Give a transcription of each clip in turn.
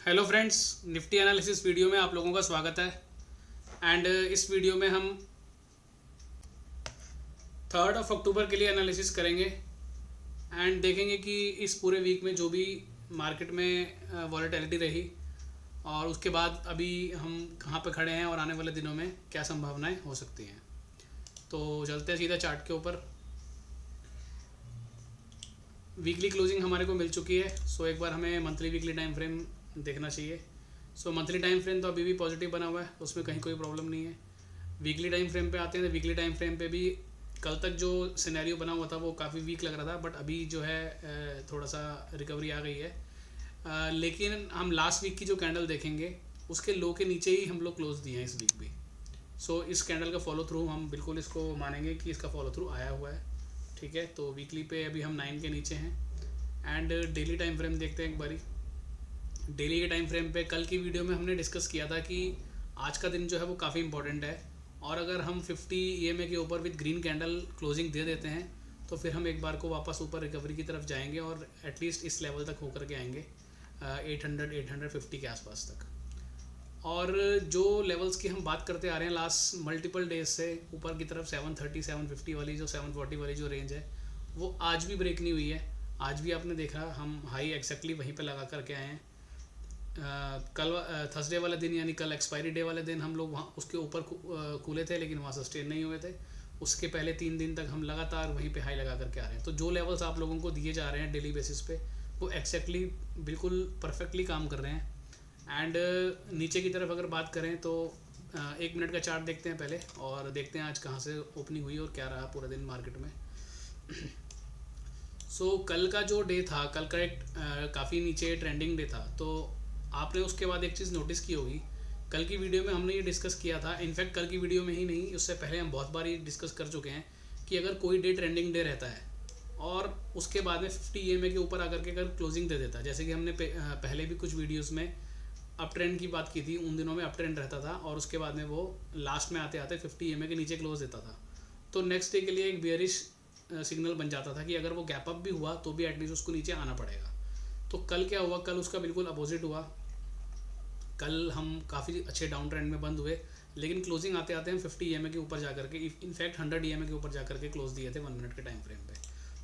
Hello friends, Nifty analysis video में आप लोगों का स्वागत है। एंड इस वीडियो में हम 3 अक्टूबर के लिए एनालिसिस करेंगे एंड देखेंगे कि इस पूरे वीक में जो भी मार्केट में वॉलेटिलिटी रही और उसके बाद अभी हम कहाँ पे खड़े हैं और आने वाले दिनों में क्या संभावनाएं हो सकती हैं। तो चलते हैं सीधा चार्ट के ऊपर। वीकली क्लोजिंग हमारे को मिल चुकी है, सो एक बार हमें मंथली वीकली टाइम फ्रेम देखना चाहिए। सो मंथली टाइम फ्रेम तो अभी भी पॉजिटिव बना हुआ है, उसमें कहीं कोई प्रॉब्लम नहीं है। वीकली टाइम फ्रेम पे आते हैं तो वीकली टाइम फ्रेम पे भी कल तक जो सिनेरियो बना हुआ था वो काफ़ी वीक लग रहा था, बट अभी जो है थोड़ा सा रिकवरी आ गई है। लेकिन हम लास्ट वीक की जो कैंडल देखेंगे उसके लो के नीचे ही हम लोग क्लोज दिए हैं इस वीक भी। सो इस कैंडल का फॉलो थ्रू हम बिल्कुल इसको मानेंगे कि इसका फॉलो थ्रू आया हुआ है। ठीक है, तो वीकली पे अभी हम 9 के नीचे हैं। एंड डेली टाइम फ्रेम देखते हैं एक बारी। डेली के टाइम फ्रेम पे कल की वीडियो में हमने डिस्कस किया था कि आज का दिन जो है वो काफ़ी इंपॉर्टेंट है, और अगर हम 50 EMA के ऊपर विद ग्रीन कैंडल क्लोजिंग दे देते हैं तो फिर हम एक बार को वापस ऊपर रिकवरी की तरफ जाएंगे और एटलीस्ट इस लेवल तक होकर के आएंगे 800-850 के आसपास तक। और जो लेवल्स की हम बात करते आ रहे हैं लास्ट मल्टीपल डेज से ऊपर की तरफ 730-750 वाली जो 740 वाली जो रेंज है वो आज भी ब्रेक नहीं हुई है। आज भी आपने देखा हम हाई एक्जैक्टली वहीं पे लगा करके आए हैं। कल थर्सडे वाले दिन यानी कल एक्सपायरी डे वाले दिन हम लोग वहाँ उसके ऊपर कूले थे, लेकिन वहाँ सस्टेन नहीं हुए थे। उसके पहले 3 दिन तक हम लगातार वहीं पे हाई लगा करके आ रहे हैं। तो जो लेवल्स आप लोगों को दिए जा रहे हैं डेली बेसिस पे वो एक्जैक्टली बिल्कुल परफेक्टली काम कर रहे हैं। एंड नीचे की तरफ अगर बात करें तो 1 मिनट का चार्ट देखते हैं पहले और देखते हैं आज कहाँ से ओपनिंग हुई और क्या रहा पूरा दिन मार्केट में। सो कल का जो डे था, कल का एक काफ़ी नीचे ट्रेंडिंग डे था। तो आपने उसके बाद एक चीज़ नोटिस की होगी, कल की वीडियो में हमने ये डिस्कस किया था। इनफैक्ट कल की वीडियो में ही नहीं, उससे पहले हम बहुत बार ये डिस्कस कर चुके हैं कि अगर कोई डे ट्रेंडिंग डे रहता है और उसके बाद में 50 EMA के ऊपर आकर के अगर क्लोजिंग दे देता है, जैसे कि हमने पहले भी कुछ वीडियोज़ में अप ट्रेंड की बात की थी, उन दिनों में अप ट्रेंड रहता था और उसके बाद में वो लास्ट में आते आते 50 EMA के नीचे क्लोज देता था, तो नेक्स्ट डे के लिए एक बेयरिश सिग्नल बन जाता था कि अगर वो गैप अप भी हुआ तो भी एटलीस्ट उसको नीचे आना पड़ेगा। तो कल क्या हुआ, कल उसका बिल्कुल अपोजिट हुआ। कल हम काफ़ी अच्छे डाउन ट्रेंड में बंद हुए, लेकिन क्लोजिंग आते आते हम 50 EMA के ऊपर जा करके, इनफैक्ट 100 EMA के ऊपर जा करके क्लोज दिए थे 1 मिनट के टाइम फ्रेम पे।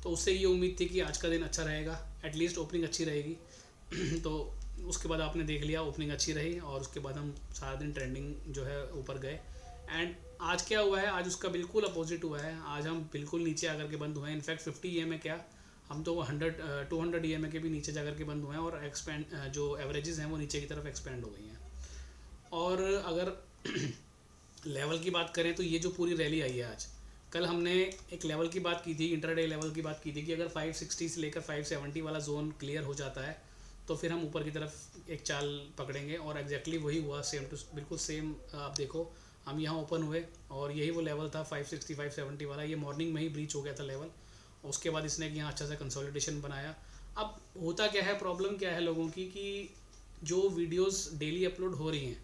तो उससे ये उम्मीद थी कि आज का दिन अच्छा रहेगा, एटलीस्ट ओपनिंग अच्छी रहेगी। तो उसके बाद आपने देख लिया ओपनिंग अच्छी रही और उसके बाद हम सारा दिन ट्रेंडिंग जो है ऊपर गए। एंड आज क्या हुआ है, आज उसका बिल्कुल अपोजिट हुआ है। आज हम बिल्कुल नीचे आकर के बंद हुए हैं। इनफैक्ट 50 EMA क्या, हम तो 200 EMA के भी नीचे जाकर के बंद हुए हैं और एक्सपेंड जो एवरेजेस हैं वो नीचे की तरफ एक्सपेंड हो गई हैं। और अगर लेवल की बात करें तो ये जो पूरी रैली आई है आज, कल हमने एक लेवल की बात की थी, इंटरडे लेवल की बात की थी कि अगर 560 से लेकर 570 वाला जोन क्लियर हो जाता है तो फिर हम ऊपर की तरफ एक चाल पकड़ेंगे, और एग्जैक्टली वही हुआ। सेम टू बिल्कुल सेम आप देखो, हम यहाँ ओपन हुए और यही वो लेवल था 560 570 वाला। ये मॉर्निंग में ही ब्रीच हो गया था लेवल, और उसके बाद इसने यहाँ अच्छा सा कंसोलिडेशन बनाया। अब होता क्या है, प्रॉब्लम क्या है लोगों की कि जो वीडियोस डेली अपलोड हो रही हैं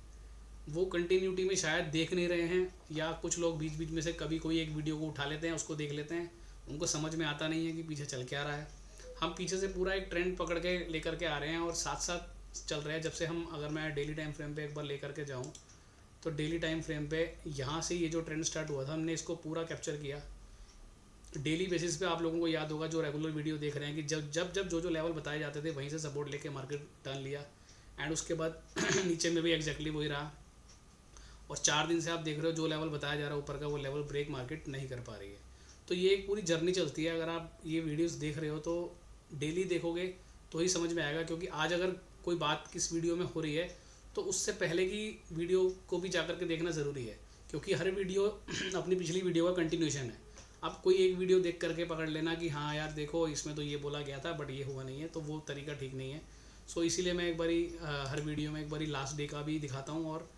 वो कंटिन्यूटी में शायद देख नहीं रहे हैं, या कुछ लोग बीच बीच में से कभी कोई एक वीडियो को उठा लेते हैं, उसको देख लेते हैं, उनको समझ में आता नहीं है कि पीछे चल क्या रहा है। हम पीछे से पूरा एक ट्रेंड पकड़ के लेकर के आ रहे हैं और साथ साथ चल रहे हैं। जब से हम, अगर मैं डेली टाइम फ्रेम पे एक बार लेकर के जाऊँ तो डेली टाइम फ्रेम पे यहाँ से ये जो ट्रेंड स्टार्ट हुआ था हमने इसको पूरा कैप्चर किया। डेली बेसिस पे आप लोगों को याद होगा जो रेगुलर वीडियो देख रहे हैं कि जब जब जब जो जो लेवल बताए जाते थे वहीं से सपोर्ट लेके मार्केट टर्न लिया, एंड उसके बाद नीचे में भी एग्जैक्टली वही रहा। और 4 दिन से आप देख रहे हो जो लेवल बताया जा रहा है ऊपर का, वो लेवल ब्रेक मार्केट नहीं कर पा रही है। तो ये एक पूरी जर्नी चलती है। अगर आप ये वीडियोस देख रहे हो तो डेली देखोगे तो ही समझ में आएगा, क्योंकि आज अगर कोई बात किस वीडियो में हो रही है तो उससे पहले की वीडियो को भी जा कर के देखना ज़रूरी है, क्योंकि हर वीडियो अपनी पिछली वीडियो का कंटिन्यूशन है। आप कोई एक वीडियो देख करके पकड़ लेना कि हाँ यार देखो इसमें तो ये बोला गया था बट ये हुआ नहीं है, तो वो तरीका ठीक नहीं है। सो इसीलिए मैं एक बारी हर वीडियो में एक बारी लास्ट डे का भी दिखाता हूँ और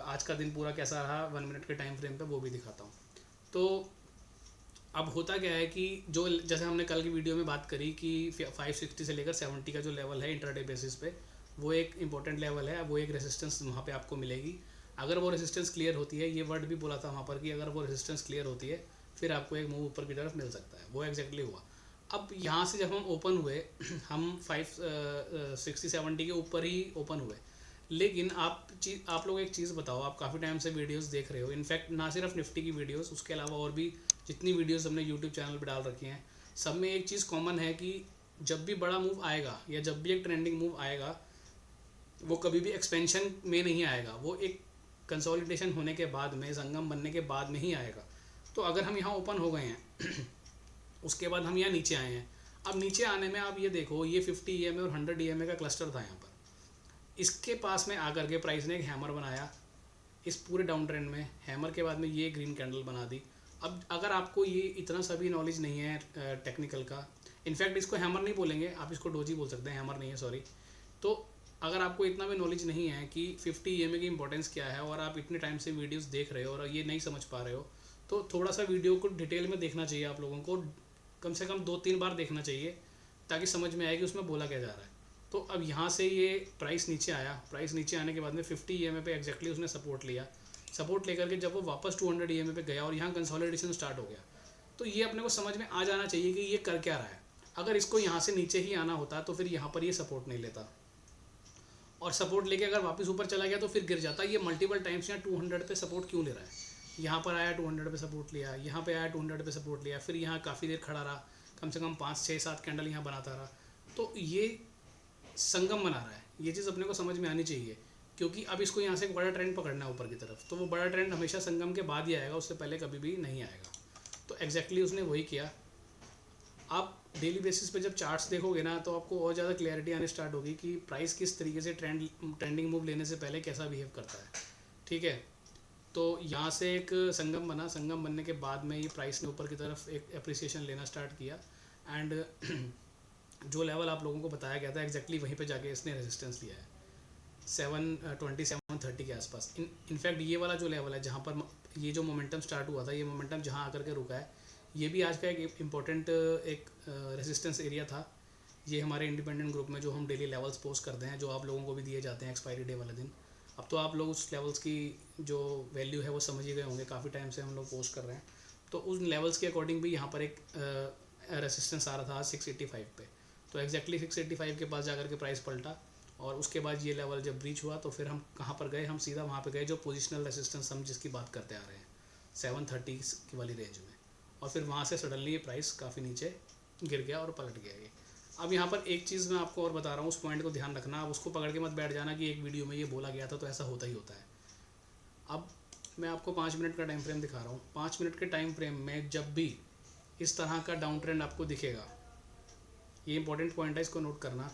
आज का दिन पूरा कैसा रहा 1 मिनट के टाइम फ्रेम पे वो भी दिखाता हूँ। तो अब होता क्या है कि जो जैसे हमने कल की वीडियो में बात करी कि 560 से लेकर 70 का जो लेवल है इंट्राडे बेसिस पे, वो एक इंपॉर्टेंट लेवल है, वो एक रेजिस्टेंस वहाँ पे आपको मिलेगी। अगर वो रेजिस्टेंस क्लियर होती है, ये वर्ड भी बोला था वहाँ पर कि अगर वो रेजिस्टेंस क्लियर होती है फिर आपको एक मूव ऊपर की तरफ मिल सकता है, वो एग्जैक्टली हुआ। अब यहाँ से जब हम ओपन हुए हम 560-70 के ऊपर ही ओपन हुए। लेकिन आप लोग एक चीज़ बताओ, आप काफ़ी टाइम से वीडियोस देख रहे हो, इनफैक्ट ना सिर्फ निफ्टी की वीडियोस, उसके अलावा और भी जितनी वीडियोस हमने यूट्यूब चैनल पर डाल रखी हैं, सब में एक चीज़ कॉमन है कि जब भी बड़ा मूव आएगा या जब भी एक ट्रेंडिंग मूव आएगा, वो कभी भी एक्सपेंशन में नहीं आएगा, वो एक कंसोलिडेशन होने के बाद में, संगम बनने के बाद में ही आएगा। तो अगर हम यहाँ ओपन हो गए हैं उसके बाद हम यहाँ नीचे आए हैं, अब नीचे आने में आप ये देखो, ये 50 EMA और 100 EMA का क्लस्टर था यहाँ पर, इसके पास में आकर के प्राइस ने एक हैमर बनाया इस पूरे डाउन ट्रेंड में, हैमर के बाद में ये ग्रीन कैंडल बना दी। अब अगर आपको ये इतना सा भी नॉलेज नहीं है टेक्निकल का, इनफैक्ट इसको हैमर नहीं बोलेंगे, आप इसको डोजी बोल सकते हैं, हैमर नहीं है, सॉरी। तो अगर आपको इतना भी नॉलेज नहीं है कि 50 EMA की इंपॉर्टेंस क्या है और आप इतने टाइम से वीडियोस देख रहे हो और ये नहीं समझ पा रहे हो, तो थोड़ा सा वीडियो को डिटेल में देखना चाहिए आप लोगों को, कम से कम 2-3 बार देखना चाहिए ताकि समझ में आए कि उसमें बोला क्या जा रहा है। तो अब यहाँ से ये प्राइस नीचे आया, प्राइस नीचे आने के बाद में 50 EMA पे एग्जैक्टली उसने सपोर्ट लिया, सपोर्ट लेकर के जब वो वापस 200 EMA पे गया और यहाँ कंसोलिडेशन स्टार्ट हो गया, तो ये अपने को समझ में आ जाना चाहिए कि ये कर क्या रहा है। अगर इसको यहाँ से नीचे ही आना होता तो फिर यहाँ पर ये सपोर्ट नहीं लेता, और सपोर्ट लेके अगर वापस ऊपर चला गया तो फिर गिर जाता। ये मल्टीपल टाइम्स यहाँ 200 पे सपोर्ट क्यों ले रहा है, यहाँ पर आया 200 पे सपोर्ट लिया, यहाँ पे आया 200 पे सपोर्ट लिया, फिर यहाँ काफ़ी देर खड़ा रहा, कम से कम 5-6-7 कैंडल यहाँ बनाता रहा, तो ये संगम बना रहा है। ये चीज़ अपने को समझ में आनी चाहिए, क्योंकि अब इसको यहाँ से एक बड़ा ट्रेंड पकड़ना है ऊपर की तरफ, तो वो बड़ा ट्रेंड हमेशा संगम के बाद ही आएगा, उससे पहले कभी भी नहीं आएगा। तो एग्जैक्टली उसने वही किया। आप डेली बेसिस पे जब चार्ट्स देखोगे ना, तो आपको और ज़्यादा क्लैरिटी आने स्टार्ट होगी कि प्राइस किस तरीके से ट्रेंडिंग मूव लेने से पहले कैसा बिहेव करता है। ठीक है, तो यहाँ से एक संगम बना, संगम बनने के बाद में ये प्राइस ने ऊपर की तरफ एक अप्रिसिएशन लेना स्टार्ट किया, एंड जो लेवल आप लोगों को बताया गया था एग्जैक्टली वहीं पे जाके इसने रेजिस्टेंस लिया है 720-730 के आसपास। इनफैक्ट ये वाला जो लेवल है जहाँ पर ये जो मोमेंटम स्टार्ट हुआ था, ये मोमेंटम जहाँ आकर के रुका है, ये भी आज का एक इम्पोर्टेंट एक रेजिस्टेंस एरिया था। ये हमारे इंडिपेंडेंट ग्रुप में जो हम डेली लेवल्स पोस्ट करते हैं, जो आप लोगों को भी दिए जाते हैं एक्सपायरी डे वाले दिन, अब तो आप लोग उस लेवल्स की जो वैल्यू है वो समझ ही गए होंगे, काफ़ी टाइम से हम लोग पोस्ट कर रहे हैं। तो उन लेवल्स के अकॉर्डिंग भी यहाँ पर एक रेसिस्टेंस आ रहा था 685 पे, तो एग्जैक्टली 685 के पास जाकर के प्राइस पलटा, और उसके बाद ये लेवल जब ब्रीच हुआ तो फिर हम कहाँ पर गए, हम सीधा वहाँ पे गए जो पोजिशनल रेसिस्टेंस हम जिसकी बात करते आ रहे हैं 730 की वाली रेंज में, और फिर वहाँ से सडनली ये प्राइस काफ़ी नीचे गिर गया और पलट गया ये। अब यहाँ पर एक चीज़ मैं आपको और बता रहा हूँ, उस पॉइंट को ध्यान रखना, आप उसको पकड़ के मत बैठ जाना कि एक वीडियो में ये बोला गया था तो ऐसा होता ही होता है। अब मैं आपको 5 मिनट का टाइम फ्रेम दिखा रहा हूँ। 5 मिनट के टाइम फ्रेम में जब भी इस तरह का डाउन ट्रेंड आपको दिखेगा, ये इंपॉर्टेंट पॉइंट है, इसको नोट करना,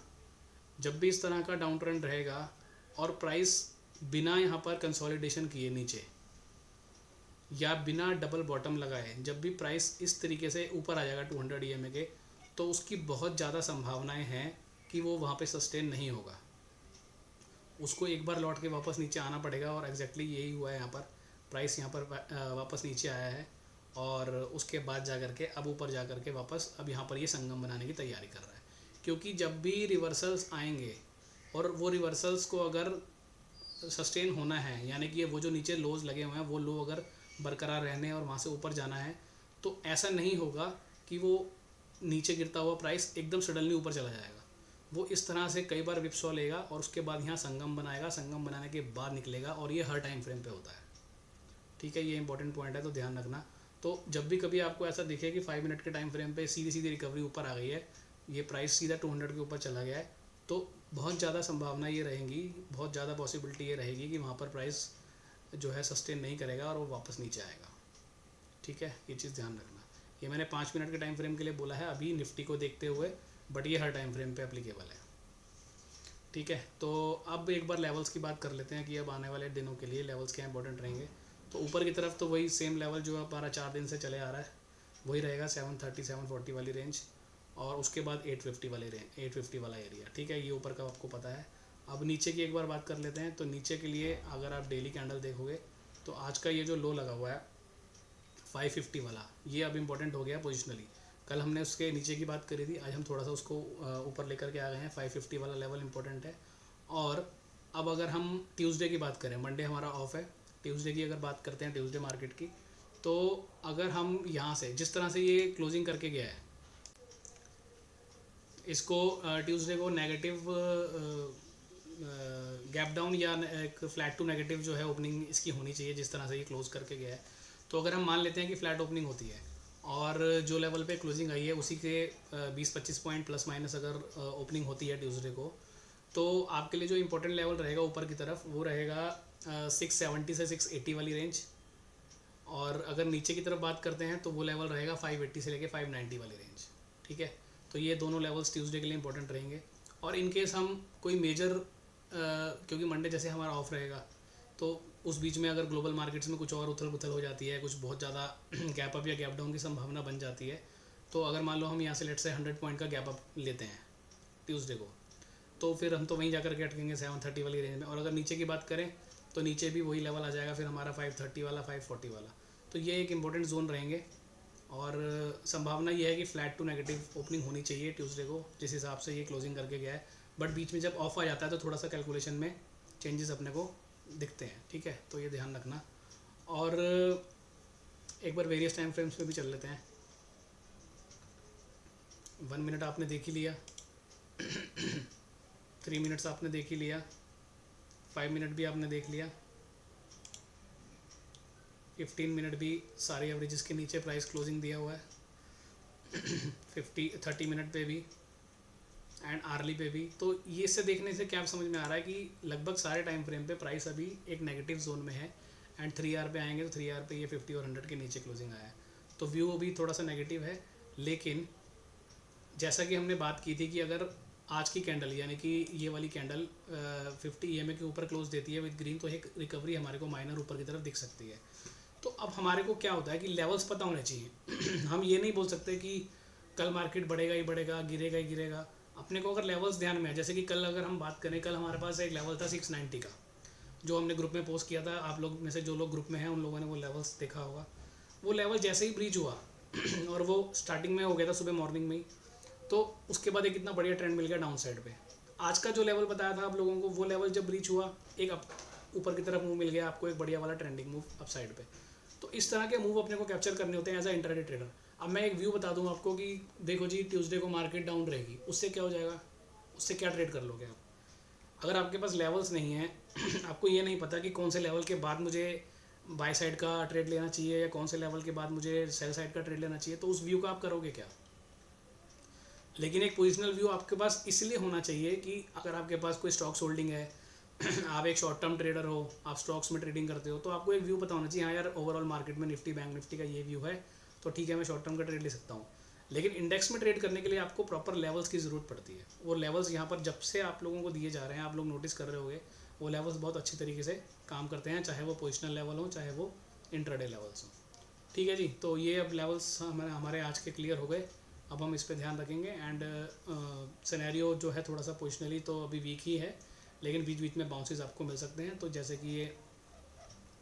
जब भी इस तरह का डाउन ट्रेंड रहेगा और प्राइस बिना यहाँ पर कंसोलिडेशन किए नीचे या बिना डबल बॉटम लगाए, जब भी प्राइस इस तरीके से ऊपर आ जाएगा 200 EMA के, तो उसकी बहुत ज़्यादा संभावनाएं हैं कि वो वहाँ पे सस्टेन नहीं होगा, उसको एक बार लौट के वापस नीचे आना पड़ेगा। और एग्जैक्टली यही हुआ है, यहाँ पर प्राइस यहाँ पर वापस नीचे आया है, और उसके बाद जा कर के अब ऊपर जा कर के वापस अब यहाँ पर ये संगम बनाने की तैयारी कर रहा है। क्योंकि जब भी रिवर्सल्स आएंगे और वो रिवर्सल्स को अगर सस्टेन होना है, यानी कि वो जो नीचे लोज लगे हुए हैं वो लो अगर बरकरार रहने और वहाँ से ऊपर जाना है, तो ऐसा नहीं होगा कि वो नीचे गिरता हुआ प्राइस एकदम सडनली ऊपर चला जाएगा। वो इस तरह से कई बार विप्सॉ लेगा और उसके बाद यहाँ संगम बनाएगा, संगम बनाने के बाद निकलेगा, और ये हर टाइम फ्रेम पे होता है। ठीक है, ये इंपॉर्टेंट पॉइंट है, तो ध्यान रखना। तो जब भी कभी आपको ऐसा दिखे कि 5 मिनट के टाइम फ्रेम पे सीधी सीधी रिकवरी ऊपर आ गई है, ये प्राइस सीधा 200 के ऊपर चला गया है, तो बहुत ज़्यादा संभावना ये रहेगी, बहुत ज़्यादा पॉसिबिलिटी ये रहेगी कि वहाँ पर प्राइस जो है सस्टेन नहीं करेगा और वो वापस नीचे आएगा। ठीक है, ये चीज़ ध्यान रखना। ये मैंने 5 मिनट के टाइम फ्रेम के लिए बोला है अभी निफ्टी को देखते हुए, बट ये हर टाइम फ्रेम पे एप्लीकेबल है। ठीक है, तो अब एक बार लेवल्स की बात कर लेते हैं कि अब आने वाले दिनों के लिए लेवल्स क्या इंपॉर्टेंट रहेंगे। तो ऊपर की तरफ तो वही सेम लेवल जो हमारा 4 दिन से चले आ रहा है वही रहेगा, 730-740 वाली रेंज, और उसके बाद 850 वाले रेंज, 850 वाला एरिया। ठीक है, ये ऊपर का आपको पता है। अब नीचे की एक बार बात कर लेते हैं। तो नीचे के लिए अगर आप डेली कैंडल देखोगे तो आज का ये जो लो लगा हुआ है 550 वाला, ये अब इम्पोर्टेंट हो गया पोजिशनली। कल हमने उसके नीचे की बात करी थी, आज हम थोड़ा सा उसको ऊपर लेकर के आ गए हैं। 550 वाला लेवल इंपॉर्टेंट है। और अब अगर हम ट्यूसडे की बात करें, मंडे हमारा ऑफ है, ट्यूसडे की अगर बात करते हैं, ट्यूसडे मार्केट की, तो अगर हम यहाँ से जिस तरह से ये क्लोजिंग करके गया है, इसको ट्यूसडे को नेगेटिव गैप डाउन या एक फ्लैट टू नेगेटिव जो है ओपनिंग इसकी होनी चाहिए, जिस तरह से ये क्लोज करके गया है। तो अगर हम मान लेते हैं कि फ्लैट ओपनिंग होती है और जो लेवल पे क्लोजिंग आई है उसी के 20-25 पॉइंट प्लस माइनस अगर ओपनिंग होती है ट्यूसडे को, तो आपके लिए जो इंपॉर्टेंट लेवल रहेगा ऊपर की तरफ वो रहेगा 670 से 680 वाली रेंज। और अगर नीचे की तरफ बात करते हैं तो वो लेवल रहेगा 580 से लेके 590 वाली रेंज। ठीक है, तो ये दोनों लेवल्स ट्यूसडे के लिए इंपॉर्टेंट रहेंगे। और इन केस हम कोई मेजर क्योंकि मंडे जैसे हमारा ऑफ रहेगा तो उस बीच में अगर ग्लोबल मार्केट्स में कुछ और उथल पुथल हो जाती है, कुछ बहुत ज़्यादा गैप अप या गैप डाउन की संभावना बन जाती है, तो अगर मान लो हम यहाँ से लेट से 100 पॉइंट का गैप अप लेते हैं ट्यूसडे को, तो फिर हम तो वहीं जाकर के अटकेंगे 730 वाली रेंज में। और अगर नीचे की बात करें तो नीचे भी वही लेवल आ जाएगा फिर हमारा 530 वाला, 540 वाला। तो ये एक इम्पोर्टेंट जोन रहेंगे। और संभावना ये है कि फ्लैट टू नेगेटिव ओपनिंग होनी चाहिए ट्यूसडे को, जिस हिसाब से ये क्लोजिंग करके गया है। बट बीच में जब ऑफ आ जाता है तो थोड़ा सा कैलकुलेशन में चेंजेस अपने को दिखते हैं। ठीक है, तो ये ध्यान रखना। और एक बार वेरियस टाइम फ्रेम्स पे भी चल लेते हैं। 1 मिनट आपने देख ही लिया, 3 मिनट्स आपने देख ही लिया, 5 मिनट भी आपने देख लिया, 15 मिनट भी सारे एवरेजेस के नीचे प्राइस क्लोजिंग दिया हुआ है, 30 मिनट पे भी एंड आर्ली पे भी। तो ये इससे देखने से क्या समझ में आ रहा है कि लगभग सारे टाइम फ्रेम पे प्राइस अभी एक नेगेटिव जोन में है। एंड 3 आवर पे आएंगे तो 3 आवर पे ये 50 और 100 के नीचे क्लोजिंग आया है, तो व्यू अभी थोड़ा सा नेगेटिव है। लेकिन जैसा कि हमने बात की थी कि अगर आज की कैंडल यानी कि ये वाली कैंडल 50 EMA के ऊपर क्लोज देती है विद ग्रीन, तो एक रिकवरी हमारे को माइनर ऊपर की तरफ दिख सकती है। तो अब हमारे को क्या होता है कि लेवल्स पता होने चाहिए। हम ये नहीं बोल सकते कि कल मार्केट बढ़ेगा ही बढ़ेगा, गिरेगा ही गिरेगा। अपने को अगर लेवल्स ध्यान में है, जैसे कि कल अगर हम बात करें, कल हमारे पास एक लेवल था 690 का जो हमने ग्रुप में पोस्ट किया था। आप लोग में से जो लोग ग्रुप में हैं उन लोगों ने वो लेवल्स देखा होगा। वो लेवल जैसे ही ब्रीच हुआ और वो स्टार्टिंग में हो गया था सुबह मॉर्निंग में ही, तो उसके बाद एक इतना बढ़िया ट्रेंड मिल गया डाउन साइड पे। आज का जो लेवल बताया था आप लोगों को, वो लेवल जब ब्रीच हुआ एक ऊपर की तरफ मूव मिल गया आपको, एक बढ़िया वाला ट्रेंडिंग मूव अप साइड पे। तो इस तरह के मूव अपने को कैप्चर करने होते हैं एज अ इंट्राडे ट्रेडर। अब मैं एक व्यू बता दूं आपको कि देखो जी ट्यूसडे को मार्केट डाउन रहेगी, उससे क्या हो जाएगा, उससे क्या ट्रेड कर लोगे आप। अगर आपके पास लेवल्स नहीं है आपको ये नहीं पता कि कौन से लेवल के बाद मुझे बाय साइड का ट्रेड लेना चाहिए या कौन से लेवल के बाद मुझे सेल साइड का ट्रेड लेना चाहिए, तो उस व्यू का आप करोगे क्या। लेकिन एक पोजिशनल व्यू आपके पास इसलिए होना चाहिए कि अगर आपके पास कोई स्टॉक्स होल्डिंग है आप एक शॉर्ट टर्म ट्रेडर हो, आप स्टॉक्स में ट्रेडिंग करते हो, तो आपको एक व्यू पता होना चाहिए, हाँ यार ओवरऑल मार्केट में निफ्टी बैंक निफ्टी का ये व्यू है, तो ठीक है मैं शॉर्ट टर्म का ट्रेड ले सकता हूँ। लेकिन इंडेक्स में ट्रेड करने के लिए आपको प्रॉपर लेवल्स की ज़रूरत पड़ती है। वो लेवल्स यहाँ पर जब से आप लोगों को दिए जा रहे हैं, आप लोग नोटिस कर रहे होंगे, वो लेवल्स बहुत अच्छी तरीके से काम करते हैं, चाहे वो पोजिशनल लेवल हो चाहे वो इंट्राडे लेवल्स हो। ठीक है जी, तो ये अब लेवल्स हमारे आज के क्लियर हो गए। अब हम इस पे ध्यान रखेंगे। एंड सिनेरियो जो है थोड़ा सा पोजिशनली तो अभी वीक ही है, लेकिन बीच बीच में बाउंसेस आपको मिल सकते हैं। तो जैसे कि ये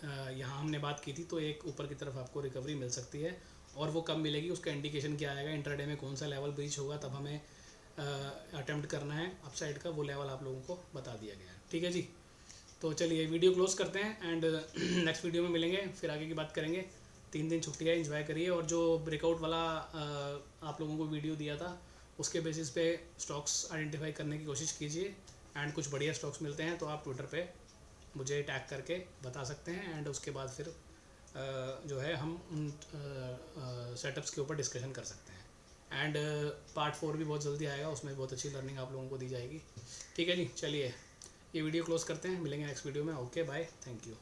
यहाँ हमने बात की थी, तो एक ऊपर की तरफ आपको रिकवरी मिल सकती है, और वो कब मिलेगी उसका इंडिकेशन क्या आएगा, इंट्राडे में कौन सा लेवल ब्रीच होगा, तब हमें अटेम्प्ट करना है अपसाइड का, वो लेवल आप लोगों को बता दिया गया है। ठीक है जी, तो चलिए वीडियो क्लोज करते हैं एंड नेक्स्ट वीडियो में मिलेंगे, फिर आगे की बात करेंगे। 3 दिन छुट्टी है, एंजॉय करिए। और जो ब्रेकआउट वाला आप लोगों को वीडियो दिया था उसके बेसिस पे स्टॉक्स आइडेंटिफाई करने की कोशिश कीजिए। एंड कुछ बढ़िया स्टॉक्स मिलते हैं तो आप ट्विटर पे मुझे टैग करके बता सकते हैं, एंड उसके बाद फिर जो है हम उन सेटअप्स के ऊपर डिस्कशन कर सकते हैं। एंड पार्ट 4 भी बहुत जल्दी आएगा, उसमें बहुत अच्छी लर्निंग आप लोगों को दी जाएगी। ठीक है जी, चलिए ये वीडियो क्लोज करते हैं, मिलेंगे नेक्स्ट वीडियो में। Okay bye, thank you.